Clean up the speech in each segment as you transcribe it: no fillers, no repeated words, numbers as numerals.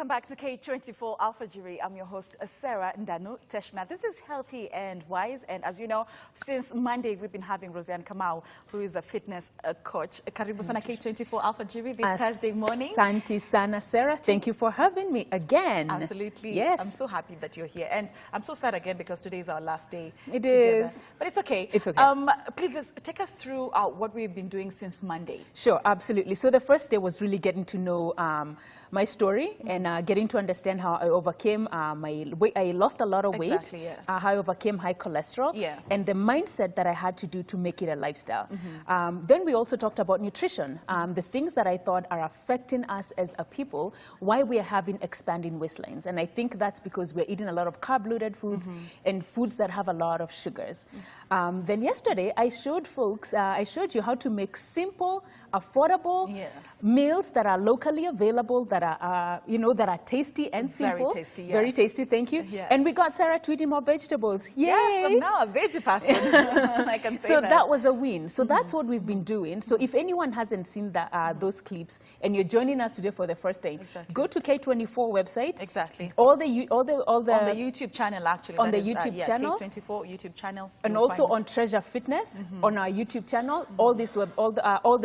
Welcome back to K24 Alpha Jury. I'm your host, Sarah Ndanu Teshna. This is Healthy and Wise. And as you know, since Monday, we've been having Roseanne Kamau, who is a fitness coach. Karibu sana K24 Alpha Jury this Thursday morning. Asante sana, Sarah. Thank you for having me again. Absolutely. Yes. I'm so happy that you're here. And I'm so sad again because today is our last day It together. is. But it's okay. It's okay. Please just take us through what we've been doing since Monday. Sure, absolutely. So the first day was really getting to know my story and getting to understand how I overcame my weight. I lost a lot of weight. Exactly, yes. How I overcame high cholesterol. Yeah. And the mindset that I had to do to make it a lifestyle. Then we also talked about nutrition, the things that I thought are affecting us as a people, why we are having expanding waistlines. And I think that's because we're eating a lot of carb-loaded foods and foods that have a lot of sugars. Then yesterday, I showed folks, I showed you how to make simple, affordable meals that are locally available, that are, that are tasty and simple. Very tasty, yes. Very tasty, thank you. Yes. And we got Sarah to eating more vegetables. Yay! Yes, I'm now a veggie person. I can say So that. that was a win. So that's what we've been doing. So if anyone hasn't seen those clips and you're joining us today for the first time, go to K24 website. Exactly. All the on the YouTube channel, actually. On that the is, YouTube channel. K24 YouTube channel. And also on Treasure Fitness on our YouTube channel. All the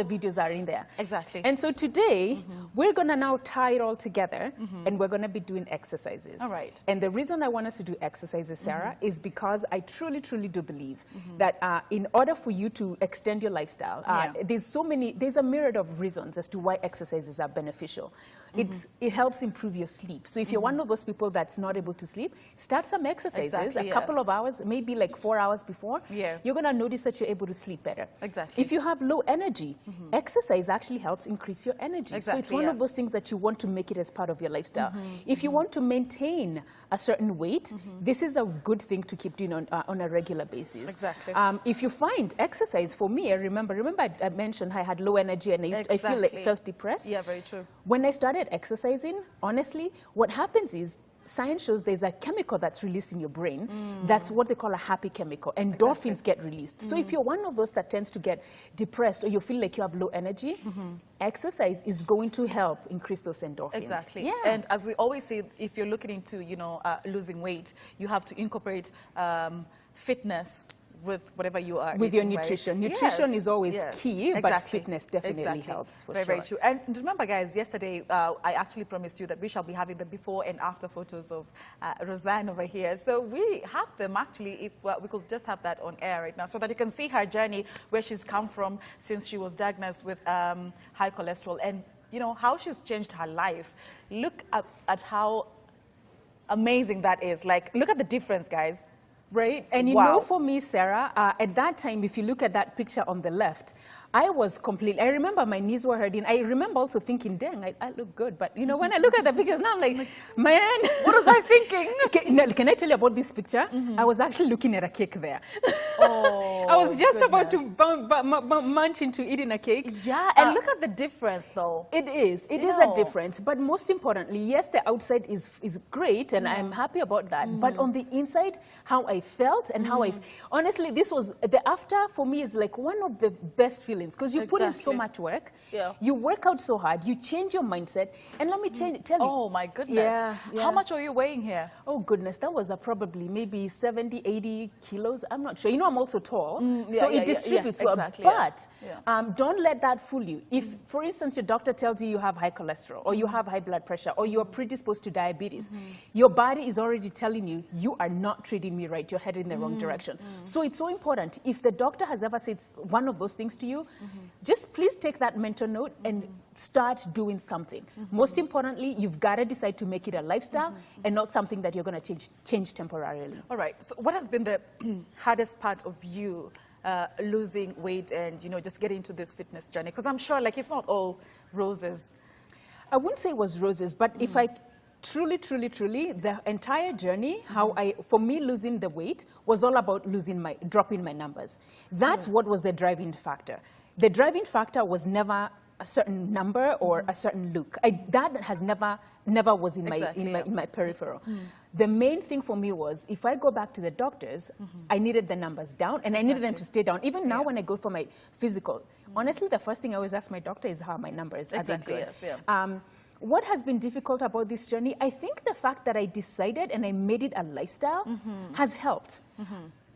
videos are in there. Exactly. And so today we're gonna now tie it all together and we're gonna be doing exercises. All right. And the reason I want us to do exercises, Sarah, is because I truly do believe that in order for you to extend your lifestyle, there's a myriad of reasons as to why exercises are beneficial. It helps improve your sleep. So if you're one of those people that's not able to sleep, start some exercises, Exactly, a couple of hours, maybe like 4 hours before. Yeah. You're gonna notice that you're able to sleep better. Exactly. If you have low energy, exercise actually helps increase your energy. Exactly, so it's one of those things that you want to make it as part of your lifestyle. If you want to maintain a certain weight, this is a good thing to keep doing on a regular basis. Exactly. If you find exercise, for me, I remember I mentioned I had low energy and I felt depressed. Yeah, very true. When I started exercising, honestly, what happens is science shows there's a chemical that's released in your brain. That's what they call a happy chemical. Endorphins get released. So if you're one of those that tends to get depressed or you feel like you have low energy, exercise is going to help increase those endorphins. Exactly. Yeah. And as we always say, if you're looking into, losing weight, you have to incorporate fitness with whatever you are with eating, your nutrition. Right? Nutrition is always key, but Exactly. fitness definitely helps for Very true. And remember, guys, yesterday I actually promised you that we shall be having the before and after photos of Roseanne over here. So we have them actually, if we could just have that on air right now so that you can see her journey, where she's come from since she was diagnosed with high cholesterol and, how she's changed her life. Look at how amazing that is. Like, look at the difference, guys. Right, and you know, for me, Sarah, at that time, if you look at that picture on the left, I was completely, I remember my knees were hurting. I remember also thinking, dang, I look good. But, when I look at the pictures now, I'm like, man. What was I thinking? Can I tell you about this picture? I was actually looking at a cake there. Oh, I was just about to munch into eating a cake. Yeah, and look at the difference, though. It is a difference. But most importantly, yes, the outside is great, and I'm happy about that. But on the inside, how I felt and how honestly, this was, the after for me is like one of the best feelings because you put in so much work. Yeah. You work out so hard, you change your mindset. And let me tell you. Oh, my goodness. Yeah. How much are you weighing here? Oh, goodness. That was probably maybe 70, 80 kilos. I'm not sure. I'm also tall. So it distributes well. Exactly, but don't let that fool you. If, for instance, your doctor tells you you have high cholesterol or you have high blood pressure or you are predisposed to diabetes, your body is already telling you, you are not treating me right. You're headed in the wrong direction. So it's so important. If the doctor has ever said one of those things to you, just please take that mental note and start doing something. Most importantly, you've got to decide to make it a lifestyle and not something that you're going to change temporarily. All right. So what has been the hardest part of you losing weight and, just getting into this fitness journey? Because I'm sure, like, it's not all roses. I wouldn't say it was roses, but if I truly, the entire journey, for me, losing the weight was all about dropping my numbers. That's what was the driving factor. The driving factor was never a certain number or a certain look. That has never was in my peripheral. The main thing for me was, if I go back to the doctors, I needed the numbers down, and I needed them to stay down. Even now when I go for my physical, honestly, the first thing I always ask my doctor is how my numbers are they good? What has been difficult about this journey? I think the fact that I decided and I made it a lifestyle has helped.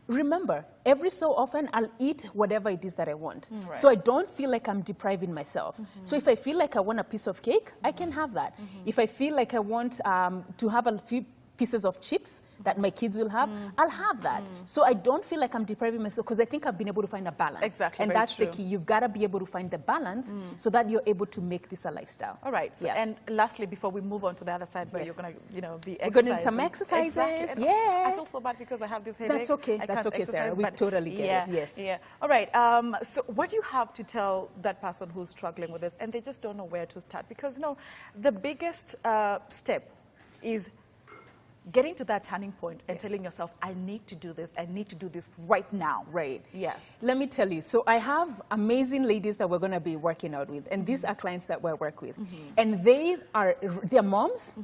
Remember, every so often I'll eat whatever it is that I want. Right. So I don't feel like I'm depriving myself. So if I feel like I want a piece of cake, I can have that. If I feel like I want to have a few pieces of chips that my kids will have, I'll have that. So I don't feel like I'm depriving myself because I think I've been able to find a balance. Exactly, And very that's true. the key. You've got to be able to find the balance so that you're able to make this a lifestyle. All right. So, Yeah. and lastly, before we move on to the other side where Yes. you're going to, you know, be We're exercising. gonna do some exercises, Exactly. And yeah. I feel so bad because I have this headache. That's okay. I That's can't okay, Sarah. exercise, We but totally get yeah, it. Yes. Yeah. All right. So what do you have to tell that person who's struggling with this and they just don't know where to start? Because, you know, the biggest step is getting to that turning point and telling yourself, I need to do this. I need to do this right now. Right. Yes. Let me tell you. So I have amazing ladies that we're going to be working out with, and these are clients that we work with, and they're moms.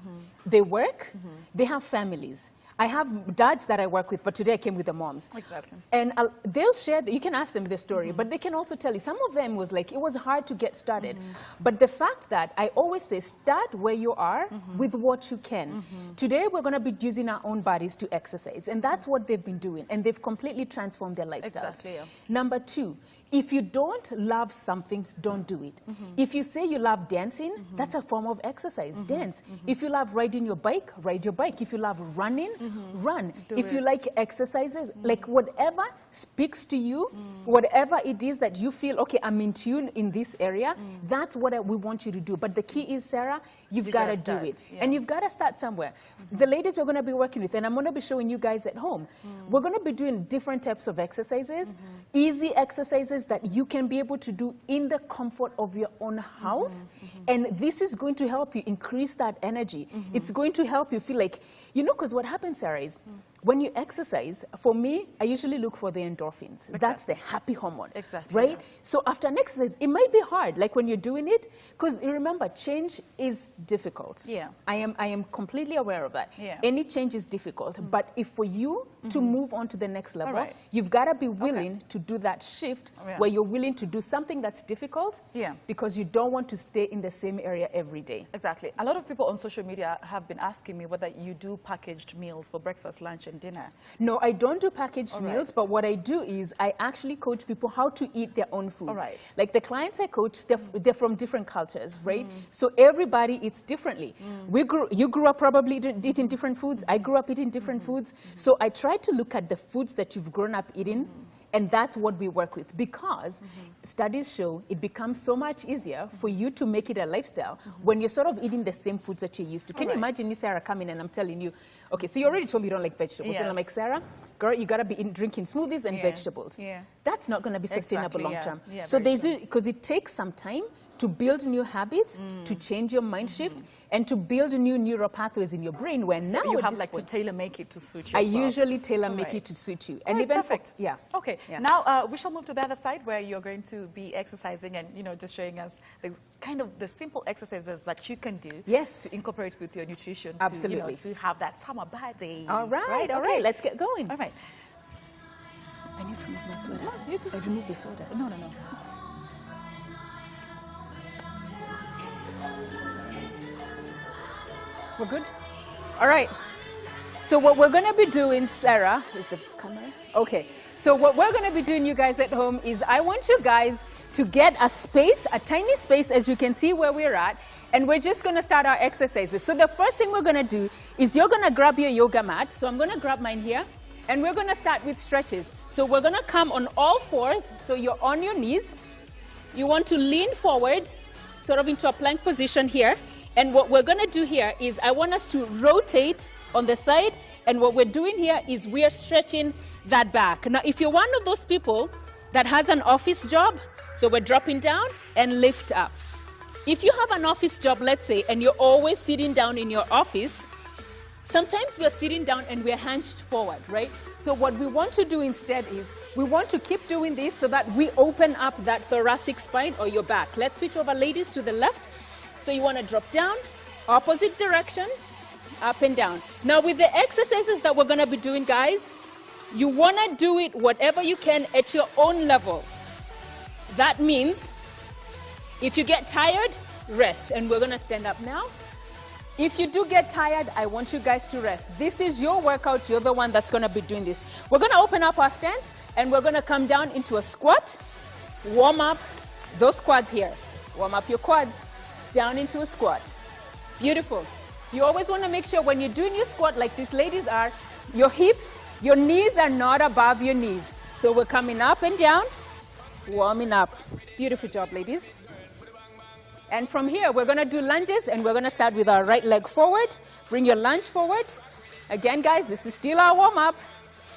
They work. They have families. I have dads that I work with, but today I came with the moms. Exactly. And they'll share, you can ask them the story, but they can also tell you, some of them was like, it was hard to get started. But the fact that I always say, start where you are with what you can. Today we're going to be using our own bodies to exercise, and that's what they've been doing, and they've completely transformed their lifestyle. Exactly, yeah. Number two, if you don't love something, don't do it. If you say you love dancing, that's a form of exercise, dance. If you love riding your bike, ride your bike. If you love running, run. If you like exercises, like whatever speaks to you, whatever it is that you feel, okay, I'm in tune in this area, that's what we want you to do. But the key is, Sarah, you've got to do start, it. yeah. And you've got to start somewhere. The ladies we're going to be working with, and I'm going to be showing you guys at home, we're going to be doing different types of exercises, easy exercises that you can be able to do in the comfort of your own house. And this is going to help you increase that energy. It's going to help you feel like, you know, because what happens, Sarah, is when you exercise, for me, I usually look for the endorphins. That's the happy hormone. Exactly, Right? yeah. So after an exercise, it might be hard, like when you're doing it, because remember, change is difficult. Yeah. I am completely aware of that. Yeah. Any change is difficult, but if for you to move on to the next level, right. you've got to be willing to do that shift Yeah. where you're willing to do something that's difficult Yeah. because you don't want to stay in the same area every day. Exactly. A lot of people on social media have been asking me whether you do packaged meals for breakfast, lunch, and dinner. No, I don't do packaged All right. meals, but what I do is I actually coach people how to eat their own foods. All right. Like the clients I coach, they're from different cultures, right? So everybody eats differently. You grew up probably eating different foods. I grew up eating different foods. So I try to look at the foods that you've grown up eating, and that's what we work with, because studies show it becomes so much easier for you to make it a lifestyle when you're sort of eating the same foods that you're used to. Can you Alright. imagine me, Sarah, coming and I'm telling you, okay, so you already told me you don't like vegetables. And I'm Yes. like, Sarah, girl, you got to be drinking smoothies and Yeah. vegetables. Yeah. That's not going to be sustainable Exactly, long yeah. term. Yeah, So very there's because it takes some time to build new habits, to change your mind shift, and to build new neural pathways in your brain where So now you at have this like point, to tailor make it to suit I yourself. usually tailor make Alright. it to suit you. All And right, even perfect. yeah. Okay. Yeah. Now we shall move to the other side where you're going to be exercising and just showing us the kind of the simple exercises that you can do. Yes. To incorporate with your nutrition. Absolutely. To have that summer body. All right, all Okay. right, let's get going. All right. I need to remove my sweater. No, you just- I removed the sweater. No. We're good? All right. So what we're going to be doing, Sarah, is the camera? Okay. So what we're going to be doing, you guys at home, is I want you guys to get a space, a tiny space, as you can see where we're at, and we're just going to start our exercises. So the first thing we're going to do is you're going to grab your yoga mat. So I'm going to grab mine here, and we're going to start with stretches. So we're going to come on all fours, so you're on your knees. You want to lean forward, sort of into a plank position here. And what we're going to do here is I want us to rotate on the side. And what we're doing here is we are stretching that back. Now, if you're one of those people that has an office job, so we're dropping down and lift up. If you have an office job, let's say, and you're always sitting down in your office, sometimes we're sitting down and we're hunched forward, right? So what we want to do instead is we want to keep doing this so that we open up that thoracic spine or your back. Let's switch over, ladies, to the left. So you want to drop down, opposite direction, up and down. Now with the exercises that we're going to be doing, guys, you want to do it whatever you can at your own level. That means if you get tired, rest. And we're gonna stand up now. If you do get tired, I want you guys to rest. This is your workout. You're the one that's gonna be doing this. We're gonna open up our stance and we're gonna come down into a squat. Warm up those quads here. Warm up your quads down into a squat. Beautiful. You always wanna make sure when you're doing your squat like these ladies are, your hips, your knees are not above your knees. So we're coming up and down, warming up. Beautiful job, ladies. And from here, we're gonna do lunges and we're gonna start with our right leg forward. Bring your lunge forward. Again, guys, this is still our warm up.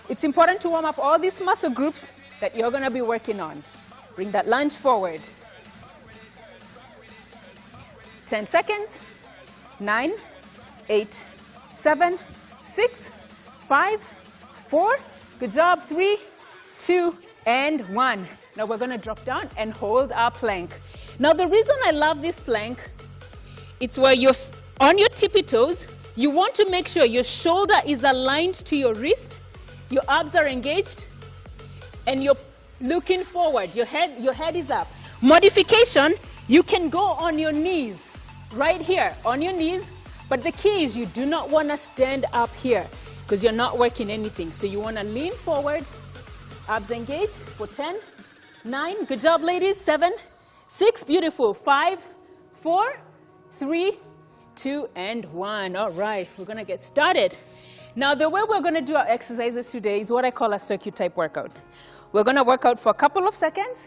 It's important to warm up all these muscle groups that you're gonna be working on. Bring that lunge forward. 10 seconds. 9, 8, 7, 6, 5, 4. Good job. 3, 2, and 1. Now we're gonna drop down and hold our plank. Now the reason I love this plank, it's where you're on your tippy toes. You want to make sure your shoulder is aligned to your wrist, your abs are engaged, and you're looking forward. Your head is up. Modification, you can go on your knees, right here, on your knees, but the key is you do not want to stand up here because you're not working anything. So you want to lean forward, abs engaged for 10, 9, good job ladies, 7, 6, beautiful, 5, 4, 3, 2, and 1. All right, we're gonna get started. Now the way we're gonna do our exercises today is what I call a circuit type workout. We're gonna work out for a couple of seconds,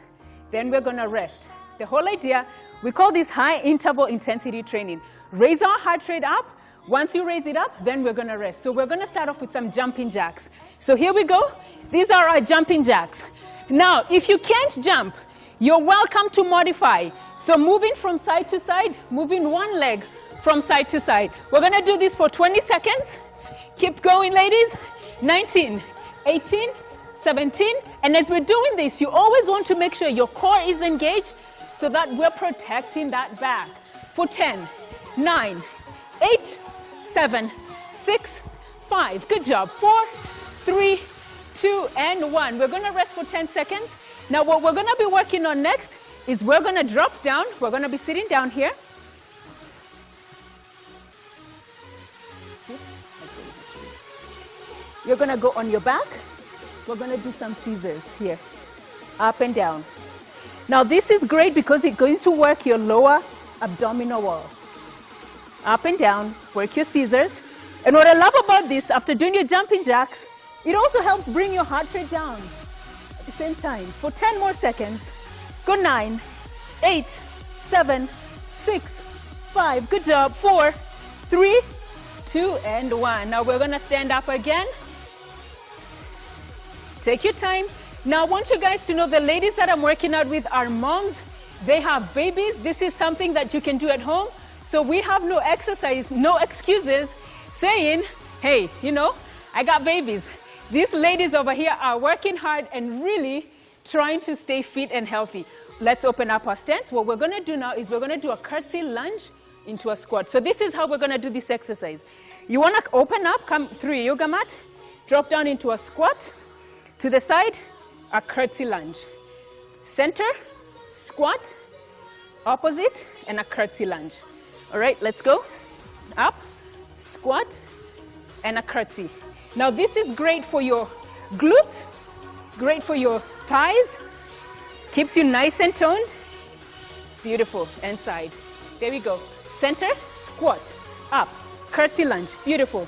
then we're gonna rest. The whole idea, we call this high interval intensity training. Raise our heart rate up. Once you raise it up, then we're gonna rest. So we're gonna start off with some jumping jacks. So here we go. These are our jumping jacks. Now, if you can't jump, you're welcome to modify. So moving from side to side, moving one leg from side to side. We're gonna do this for 20 seconds. Keep going, ladies. 19, 18, 17. And as we're doing this, you always want to make sure your core is engaged so that we're protecting that back. For 10, 9, 8, 7, 6, 5. Good job. 4, 3, 2, and 1. We're gonna rest for 10 seconds. Now what we're gonna be working on next is we're gonna drop down. We're gonna be sitting down here. You're gonna go on your back. We're gonna do some scissors here, up and down. Now this is great because it's going to work your lower abdominal wall. Up and down, work your scissors. And what I love about this, after doing your jumping jacks, it also helps bring your heart rate down at the same time. For 10 more seconds. Go 9, 8, 7, 6, 5. Good job. 4, 3, 2, and 1. Now we're gonna stand up again. Take your time. Now I want you guys to know the ladies that I'm working out with are moms. They have babies. This is something that you can do at home. So we have no exercise, no excuses saying, hey, you know, I got babies. These ladies over here are working hard and really trying to stay fit and healthy. Let's open up our stance. What we're gonna do now is we're gonna do a curtsy lunge into a squat. So this is how we're gonna do this exercise. You wanna open up, come through your yoga mat, drop down into a squat, to the side, a curtsy lunge. Center, squat, opposite, and a curtsy lunge. All right, let's go. Up, squat, and a curtsy. Now this is great for your glutes, great for your thighs, keeps you nice and toned. Beautiful, and side. There we go. Center, squat, up, curtsy lunge. Beautiful.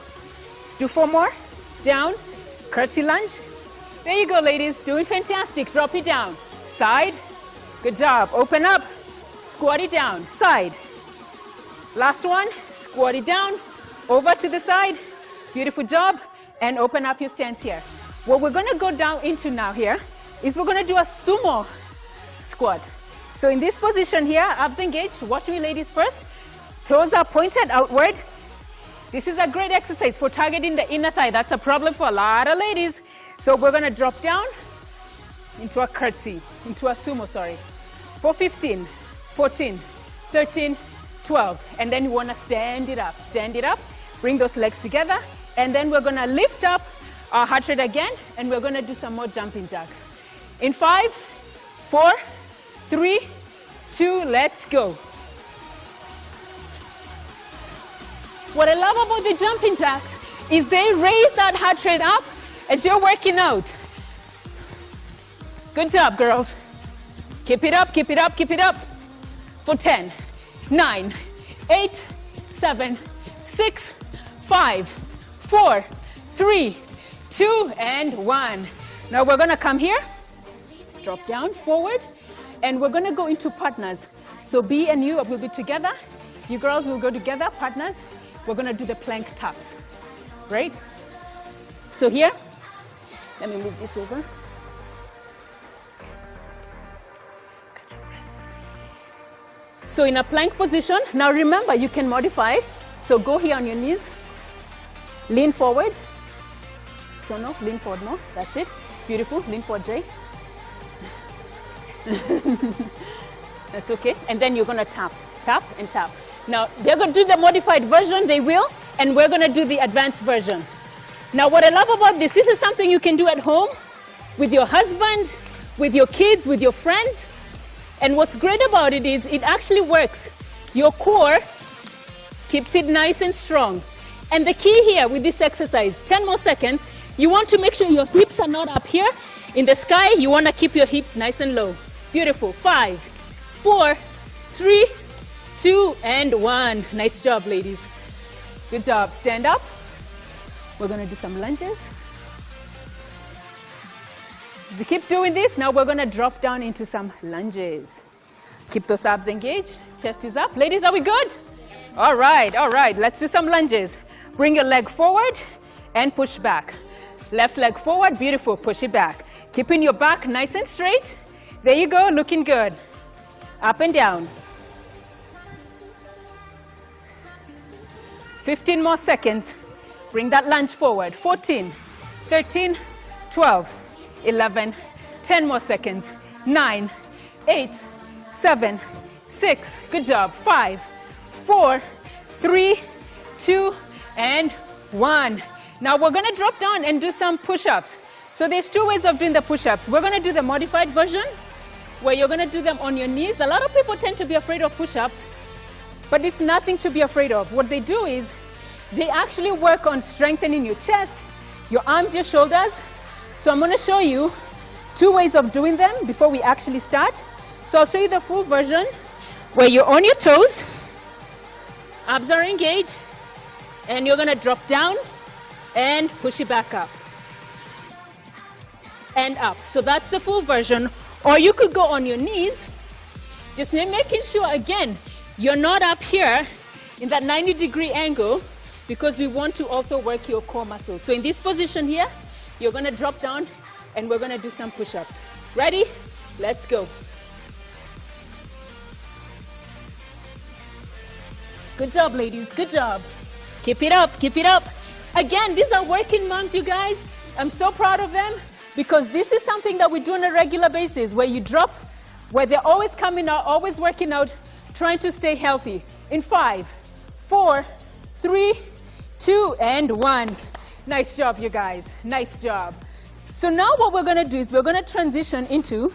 Let's do 4 more. Down, curtsy lunge. There you go, ladies. Doing fantastic. Drop it down. Side. Good job. Open up. Squat it down. Side. Last one. Squat it down. Over to the side. Beautiful job. And open up your stance here. What we're going to go down into now here is we're going to do a sumo squat. So in this position here, abs engaged. Watch me, ladies, first. Toes are pointed outward. This is a great exercise for targeting the inner thigh. That's a problem for a lot of ladies. So we're going to drop down into a curtsy, into a sumo, sorry. For 15, 14, 13, 12. And then you want to stand it up. Stand it up. Bring those legs together. And then we're going to lift up our heart rate again. And we're going to do some more jumping jacks. In 5, 4, 3, 2, let's go. What I love about the jumping jacks is they raise that heart rate up as you're working out. Good job, girls. Keep it up, keep it up, keep it up. For 10, 9, 8, 7, 6, 5, 4, 3, 2, and 1. Now we're gonna come here, drop down, forward, and we're gonna go into partners. So B and you will be together. You girls will go together, partners. We're gonna do the plank taps, right? So here, let me move this over. So in a plank position, now remember you can modify. So go here on your knees, lean forward. So no, lean forward, no, that's it. Beautiful, lean forward, Jay. That's okay. And then you're gonna tap, tap, and tap. Now they're gonna do the modified version, they will, and we're gonna do the advanced version. Now what I love about this is something you can do at home, with your husband, with your kids, with your friends. And what's great about it is it actually works. Your core keeps it nice and strong. And the key here with this exercise, 10 more seconds, you want to make sure your hips are not up here. In the sky, you want to keep your hips nice and low. Beautiful. 5, 4, 3, 2, and 1. Nice job, ladies. Good job. Stand up. We're going to do some lunges. As you keep doing this, now we're going to drop down into some lunges. Keep those abs engaged. Chest is up. Ladies, are we good? All right, all right. Let's do some lunges. Bring your leg forward and push back. Left leg forward. Beautiful. Push it back. Keeping your back nice and straight. There you go. Looking good. Up and down. 15 more seconds. Bring that lunge forward. 14, 13, 12, 11, 10 more seconds. 9, 8, 7, 6. Good job. 5, 4, 3, 2, and 1. Now we're going to drop down and do some push-ups. So there's two ways of doing the push-ups. We're going to do the modified version, where you're going to do them on your knees. A lot of people tend to be afraid of push-ups, but it's nothing to be afraid of. What they do is they actually work on strengthening your chest, your arms, your shoulders. So I'm going to show you two ways of doing them before we actually start. So I'll show you the full version where you're on your toes, abs are engaged, and you're going to drop down and push it back up and up. So that's the full version. Or you could go on your knees, just making sure, again, you're not up here in that 90-degree angle, because we want to also work your core muscles. So in this position here, you're going to drop down and we're going to do some push-ups. Ready? Let's go. Good job, ladies. Good job. Keep it up. Keep it up. Again, these are working moms, you guys. I'm so proud of them, because this is something that we do on a regular basis, where you drop, where they're always coming out, always working out, trying to stay healthy. In 5, 4, 3, 2, and 1. Nice job, you guys. Nice job. So now what we're going to do is we're going to transition into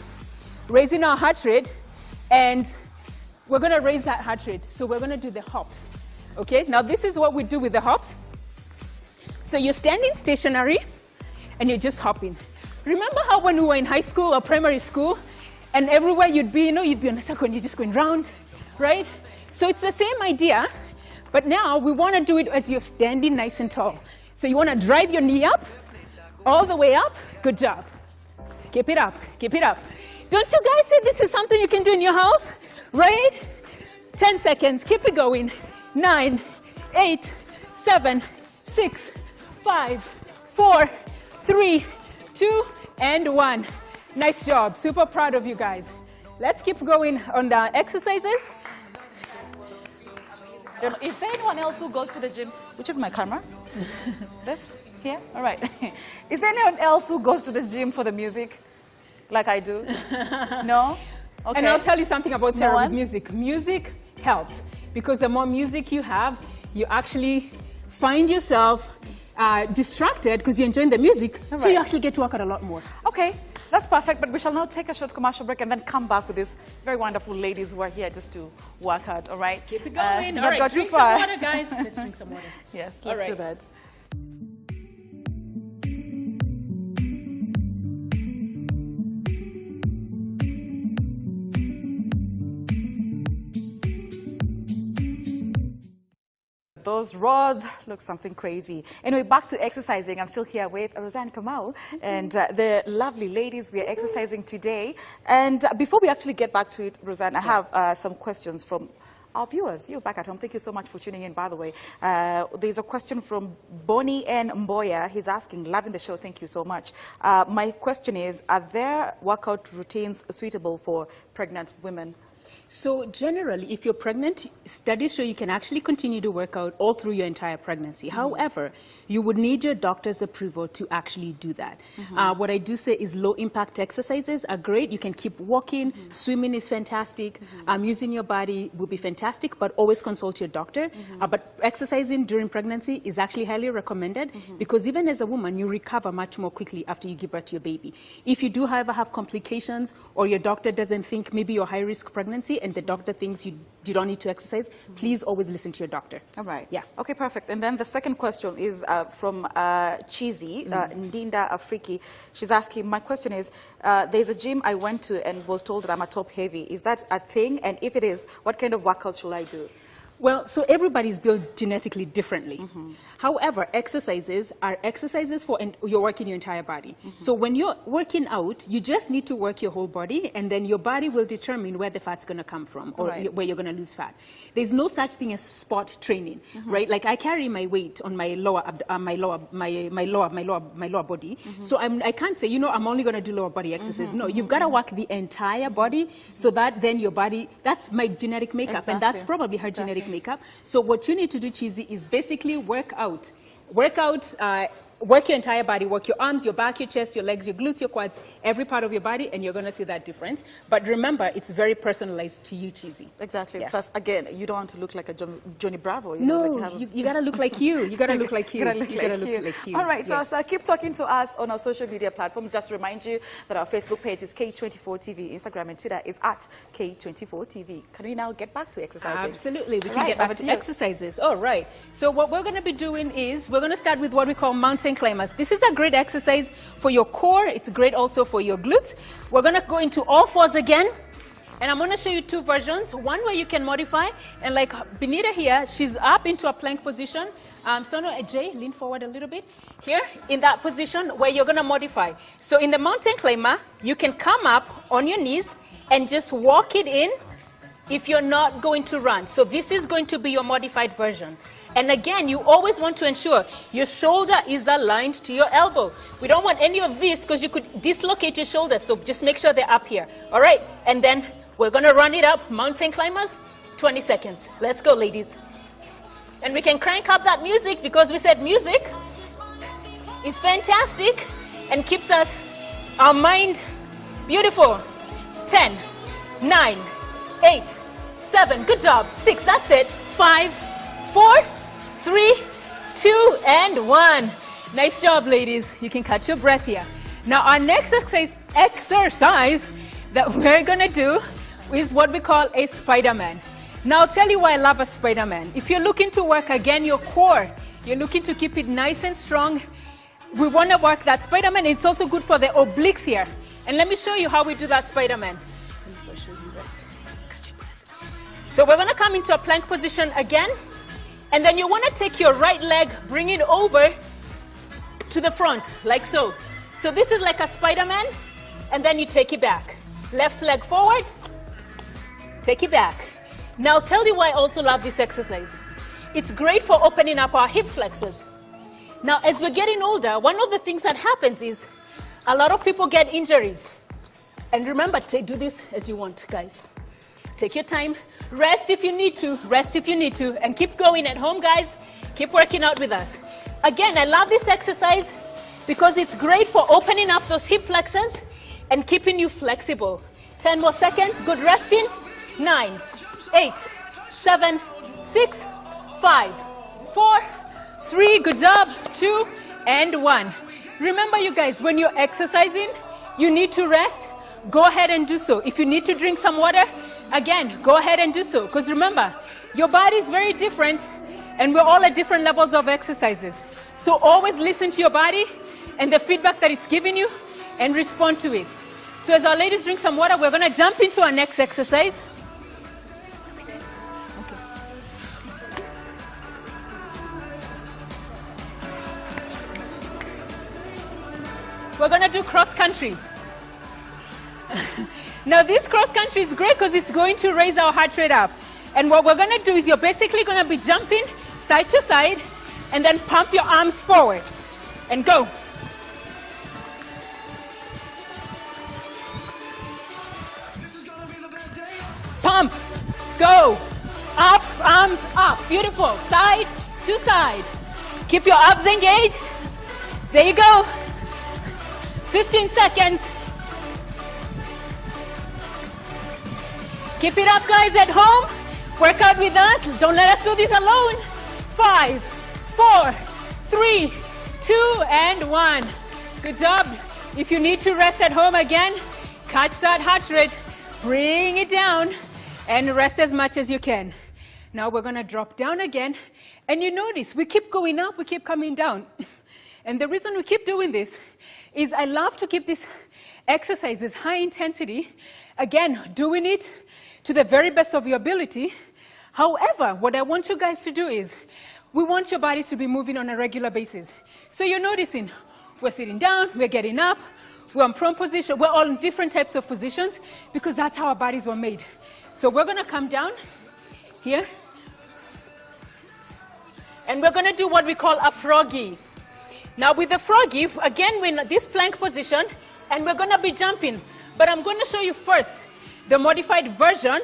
raising our heart rate, and we're going to raise that heart rate. So we're going to do the hops. Okay? Now this is what we do with the hops. So you're standing stationary and you're just hopping. Remember how when we were in high school or primary school, and everywhere you'd be, you'd be on a circle and you're just going round, right? So it's the same idea, but now we want to do it as you're standing nice and tall. So you want to drive your knee up, all the way up. Good job. Keep it up. Keep it up. Don't you guys say this is something you can do in your house, right? 10 seconds. Keep it going. 9, 8, 7, 6, 5, 4, 3, 2, and 1. Nice job. Super proud of you guys. Let's keep going on the exercises. If anyone else who goes to the gym, which is my camera, this here, all right. Is there anyone else who goes to the gym for the music, like I do? No? Okay. And I'll tell you something about Sarah with music. Music helps, because the more music you have, you actually find yourself distracted because you're enjoying the music, so you actually get to work out a lot more. Okay. That's perfect, but we shall now take a short commercial break and then come back with these very wonderful ladies who are here just to work out, all right? Keep it going. Not All right, go too drink far. some water, guys. Let's drink some water. Yes, All let's do right. that. Those rods look something crazy. Anyway, back to exercising. I'm still here with Roseanne Kamau and the lovely ladies we are exercising today. And before we actually get back to it, Roseanne, I have some questions from our viewers. You back at home. Thank you so much for tuning in, by the way. There's a question from Bonnie N. Mboya. He's asking, loving the show. Thank you so much. My question is, are there workout routines suitable for pregnant women? So generally, if you're pregnant, studies show you can actually continue to work out all through your entire pregnancy. However, you would need your doctor's approval to actually do that. What I do say is low impact exercises are great. You can keep walking, swimming is fantastic, using your body will be fantastic, but always consult your doctor. But exercising during pregnancy is actually highly recommended because even as a woman, you recover much more quickly after you give birth to your baby. If you do, however, have complications or your doctor doesn't think maybe you're high risk pregnancy and the doctor thinks you don't need to exercise, please always listen to your doctor. All right. Yeah. Okay, perfect. And then the second question is from Chizi, Ndinda Afriki. She's asking, my question is, there's a gym I went to and was told that I'm a top heavy. Is that a thing? And if it is, what kind of workouts should I do? Well, so everybody's built genetically differently. However, exercises are exercises for you're working your entire body. So when you're working out, you just need to work your whole body, and then your body will determine where the fat's going to come from or where you're going to lose fat. There's no such thing as spot training, right? Like I carry my weight on my lower body, so I can't say, you know, I'm only going to do lower body exercises. No, you've got to work the entire body, so that then your body, that's my genetic makeup, and that's probably her genetic makeup. So what you need to do, Cheesy, is basically work out, work your entire body, work your arms, your back, your chest, your legs, your glutes, your quads, every part of your body, and you're going to see that difference. But remember, it's very personalized to you, Cheesy. Exactly. Yeah. Plus, again, you don't want to look like a Johnny Bravo. You No, know, like you got to look like you. You got to look like you. You gotta look like you. All right, so keep talking to us on our social media platforms. Just remind you that our Facebook page is K24TV, Instagram and Twitter is at K24TV. Can we now get back to exercising? Absolutely, we can get back to exercises. All right, so what we're going to be doing is we're going to start with what we call mountain climbers. This is a great exercise for your core. It's great also for your glutes. We're going to go into all fours again. And I'm going to show you two versions. One where you can modify. And like Benita here, she's up into a plank position. So Jay, lean forward a little bit. Here, in that position where you're going to modify. So in the mountain climber, you can come up on your knees and just walk it in if you're not going to run. So this is going to be your modified version. And again, you always want to ensure your shoulder is aligned to your elbow. We don't want any of this because you could dislocate your shoulders. So just make sure they're up here. All right. And then we're going to run it up. Mountain climbers, 20 seconds. Let's go, ladies. And we can crank up that music because we said music is fantastic and keeps our mind beautiful. 10, 9, 8, 7. Good job. 6. That's it. 5, 4, 3, 2, and 1. Nice job, ladies. You can catch your breath here. Now, our next exercise that we're going to do is what we call a Spider-Man. Now, I'll tell you why I love a Spider-Man. If you're looking to work, again, your core, you're looking to keep it nice and strong, we want to work that Spider-Man. It's also good for the obliques here. And let me show you how we do that Spider-Man. So we're going to come into a plank position again. And then you want to take your right leg, bring it over to the front, like so. So this is like a Spider-Man, and then you take it back. Left leg forward, take it back. Now I'll tell you why I also love this exercise. It's great for opening up our hip flexors. Now as we're getting older, one of the things that happens is a lot of people get injuries. And remember, do this as you want, guys. Take your time. Rest if you need to. Rest if you need to. And keep going at home, guys. Keep working out with us. Again, I love this exercise because it's great for opening up those hip flexors and keeping you flexible. 10 more seconds. Good resting. 9, 8, 7, 6, 5, 4, 3. Good job. 2, and 1. Remember, you guys, when you're exercising, you need to rest, go ahead and do so. If you need to drink some water, again, go ahead and do so. Because remember, your body is very different, and we're all at different levels of exercises. So always listen to your body and the feedback that it's giving you, and respond to it. So as our ladies drink some water, we're going to jump into our next exercise. We're going to do cross country. Now this cross country is great because it's going to raise our heart rate up. And what we're going to do is you're basically going to be jumping side to side and then pump your arms forward. And go. This is gonna be the best day. Pump. Go. Up, arms up. Beautiful. Side to side. Keep your abs engaged. There you go. 15 seconds. Keep it up, guys, at home. Work out with us. Don't let us do this alone. 5, 4, 3, 2, and 1. Good job. If you need to rest at home again, catch that heart rate, bring it down, and rest as much as you can. Now we're going to drop down again. And you notice, we keep going up, we keep coming down. And the reason we keep doing this is I love to keep these exercises high intensity. Again, doing it to the very best of your ability. However, what I want you guys to do is, we want your bodies to be moving on a regular basis. So you're noticing, we're sitting down, we're getting up, we're in prone position, we're all in different types of positions because that's how our bodies were made. So we're gonna come down here, and we're gonna do what we call a froggy. Now with the froggy, again, we're in this plank position, and we're gonna be jumping. But I'm gonna show you first the modified version,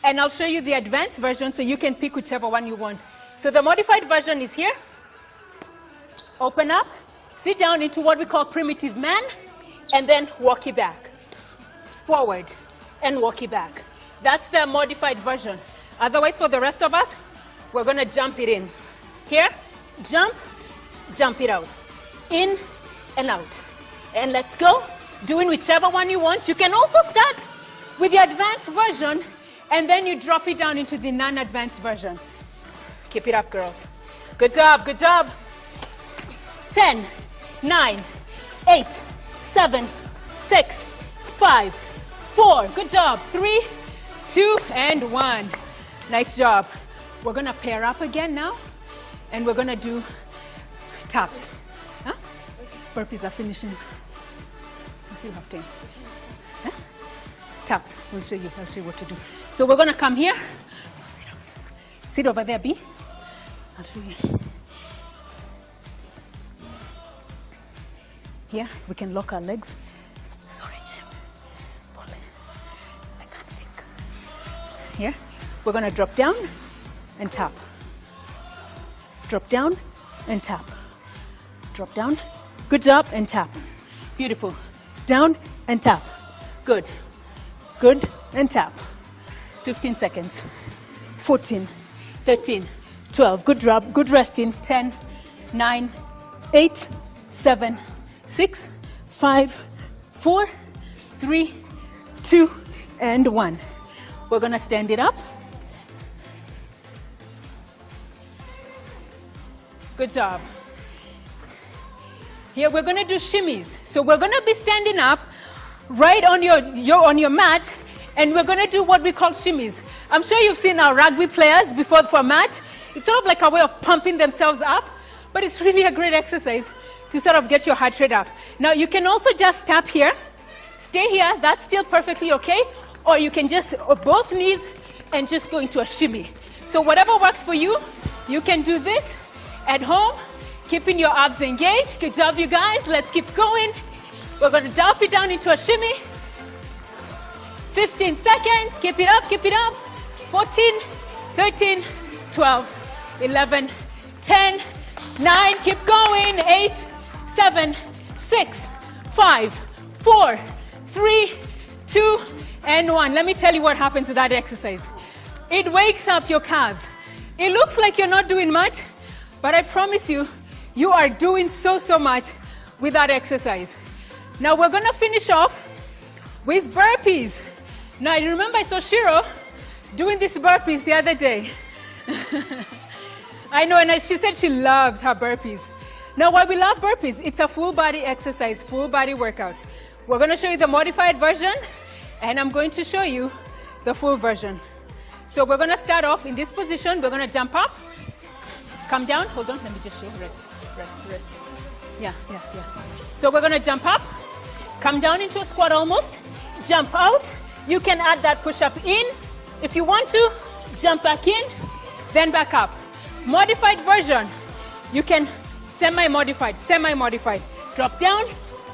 and I'll show you the advanced version so you can pick whichever one you want. So the modified version is here. Open up, sit down into what we call primitive man, and then walk it back. Forward, and walk it back. That's the modified version. Otherwise, for the rest of us, we're gonna jump it in. Here, jump, jump it out. In and out. And let's go, doing whichever one you want. You can also start with the advanced version, and then you drop it down into the non-advanced version. Keep it up, girls. Good job, good job. 10, 9, 8, 7, 6, 5, 4. Good job. 3, 2, and 1. Nice job. We're going to pair up again now, and we're going to do taps. Huh? Burpees are finishing. We still have 10. Huh? Taps. I'll show you what to do. So we're going to come here. Sit over there, B. I'll show you. Here, we can lock our legs. Sorry, Jim. I can't think. Here, we're going to drop down and tap. Drop down and tap. Drop down. Good job, and tap. Beautiful. Down and tap. Good. Good, and tap. 15 seconds. 14, 13, 12. Good job. Good resting. 10, 9, 8, 7, 6, 5, 4, 3, 2, and 1. We're going to stand it up. Good job. Here we're going to do shimmies. So we're going to be standing up right on your mat, and we're going to do what we call shimmies. I'm sure you've seen our rugby players before for a match. It's sort of like a way of pumping themselves up, but it's really a great exercise to sort of get your heart rate up. Now you can also just tap here, stay here, that's still perfectly okay, or you can just both knees and just go into a shimmy. So whatever works for you, you can do this at home, keeping your abs engaged. Good job, you guys. Let's keep going. We're going to drop it down into a shimmy. 15 seconds. Keep it up, keep it up. 14, 13, 12, 11, 10, 9. Keep going. 8, 7, 6, 5, 4, 3, 2, and 1. Let me tell you what happens to that exercise. It wakes up your calves. It looks like you're not doing much, but I promise you, you are doing so much with that exercise. Now we're gonna finish off with burpees. Now you remember I saw Shiro doing these burpees the other day. I know, and she said she loves her burpees. Now why we love burpees, it's a full body exercise, full body workout. We're gonna show you the modified version, and I'm going to show you the full version. So we're gonna start off in this position. We're gonna jump up, come down, hold on, let me just show you, rest. Yeah. So we're gonna jump up, come down into a squat almost, jump out. You can add that push-up in. If you want to, jump back in, then back up. Modified version, you can semi-modified. Drop down,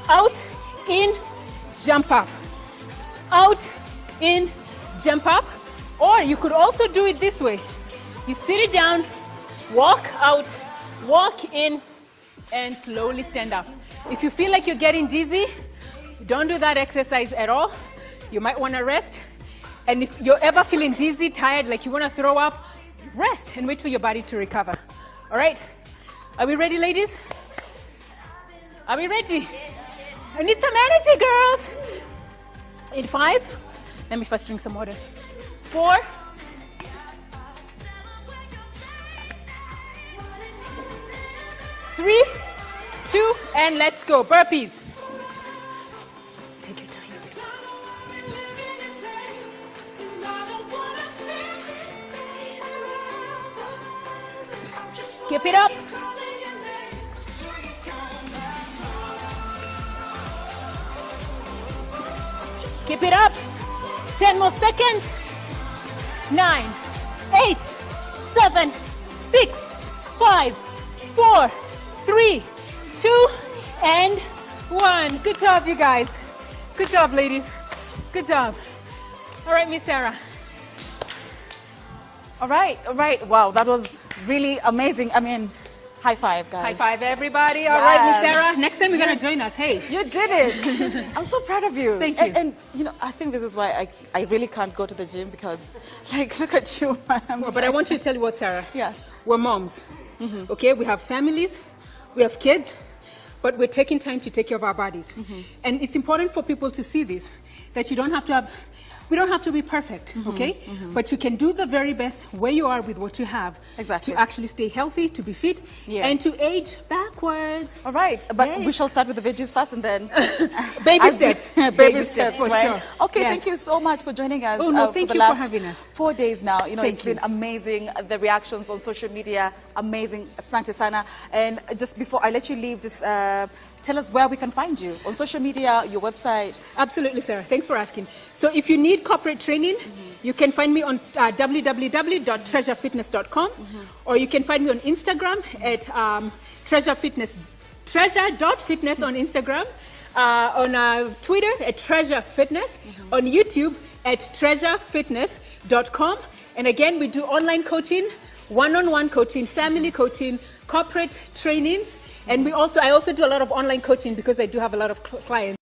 out, in, jump up. Out, in, jump up. Or you could also do it this way. You sit it down, walk out, walk in, and slowly stand up. If you feel like you're getting dizzy, don't do that exercise at all. You might want to rest. And if you're ever feeling dizzy, tired, like you want to throw up, rest and wait for your body to recover. All right? Are we ready, ladies? Are we ready? I need some energy, girls. In 5, let me first drink some water. 4, 3, 2, and let's go. Burpees. Take your time. Keep it up. Keep it up. 10 more seconds. 9, 8, 7, 6, 5, 4, 3, 2, and 1. Good job, you guys. Good job, ladies. Good job. All right, Miss Sarah. All right. Wow, that was really amazing. I mean, high five, guys. High five, everybody. All right, Miss Sarah. Next time you're going to join us. Hey. You did it. I'm so proud of you. Thank you. And you know, I think this is why I really can't go to the gym because, like, look at you. But I want you to tell you what, Sarah. Yes. We're moms. Okay, we have families, we have kids, but we're taking time to take care of our bodies. And it's important for people to see this, that you don't have to have, we don't have to be perfect, okay? But you can do the very best where you are with what you have. Exactly. To actually stay healthy, to be fit, and to age backwards. All right, but we shall start with the veggies first and then Baby steps. Baby steps, for right? sure. Okay, Yes. thank you so much for joining us Oh, no, for thank the you for last having us. 4 days now. You know, Thank it's you. been amazing. The reactions on social media, amazing. Asante sana. And just before I let you leave, just tell us where we can find you on social media, your website. Absolutely, Sarah. Thanks for asking. So if you need corporate training, you can find me on www.treasurefitness.com, or you can find me on Instagram at treasure.fitness on Instagram, on Twitter at treasurefitness, on YouTube at treasurefitness.com. And again, we do online coaching, one-on-one coaching, family coaching, corporate trainings. And I also do a lot of online coaching because I do have a lot of clients.